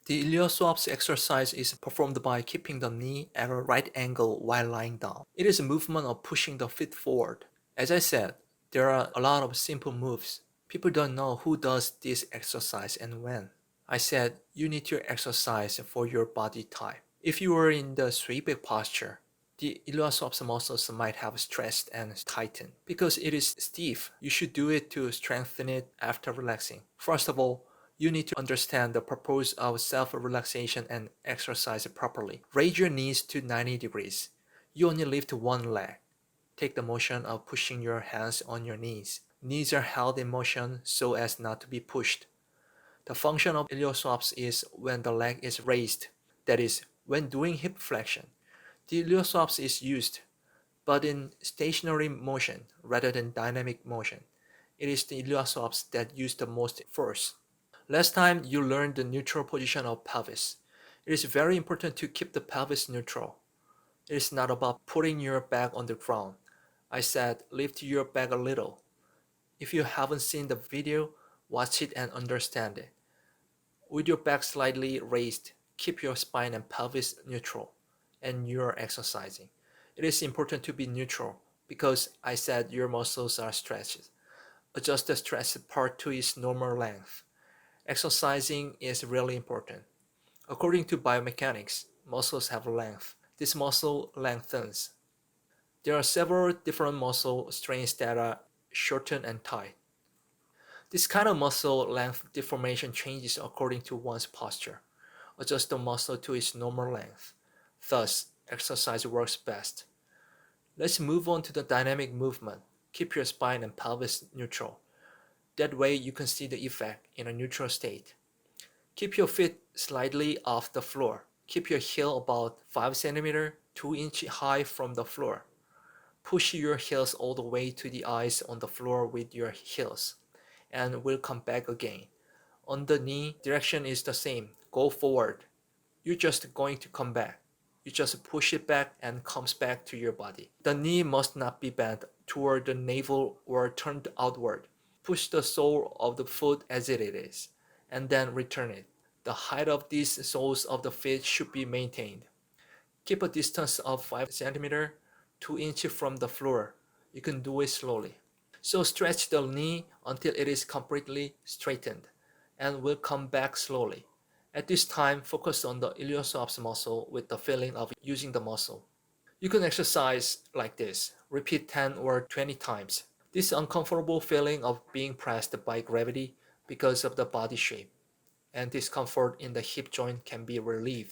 The iliopsoas exercise is performed by keeping the knee at a right angle while lying down. It is a movement of pushing the feet forward. As I said, there are a lot of simple moves. People don't know who does this exercise and when. I said you need to exercise for your body type. If you are in the sweeping posture, the iliopsoas muscles might have stressed and tightened. Because it is stiff, you should do it to strengthen it after relaxing. First of all, you need to understand the purpose of self-relaxation and exercise properly. Raise your knees to 90 degrees. You only lift one leg. Take the motion of pushing your hands on your knees. Knees are held in motion so as not to be pushed. The function of iliopsoas is when the leg is raised, that is, when doing hip flexion. The iliopsoas is used, but in stationary motion rather than dynamic motion. It is the iliopsoas that used the most first. Last time you learned the neutral position of pelvis. It is very important to keep the pelvis neutral. It is not about putting your back on the ground. I said lift your back a little. If you haven't seen the video, watch it and understand it. With your back slightly raised, keep your spine and pelvis neutral, and you are exercising. It is important to be neutral because I said your muscles are stretched. Adjust the stretch part to its normal length. Exercising is really important. According to biomechanics, muscles have length. This muscle lengthens. There are several different muscle strains that are shortened and tight. This kind of muscle length deformation changes according to one's posture. Adjust the muscle to its normal length. Thus, exercise works best. Let's move on to the dynamic movement. Keep your spine and pelvis neutral. That way you can see the effect in a neutral state. Keep your feet slightly off the floor. Keep your heel about 5 cm, 2 inch high from the floor. Push your heels all the way to the eyes on the floor with your heels, and will come back again. On the knee, direction is the same. Go forward. You're just going to come back. You just push it back and comes back to your body. The knee must not be bent toward the navel or turned outward. Push the sole of the foot as it is, and then return it. The height of these soles of the feet should be maintained. Keep a distance of 5 cm, 2 inches from the floor. You can do it slowly. So stretch the knee until it is completely straightened and will come back slowly. At this time, focus on the iliopsoas muscle with the feeling of using the muscle. You can exercise like this. Repeat 10 or 20 times. This uncomfortable feeling of being pressed by gravity because of the body shape and discomfort in the hip joint can be relieved.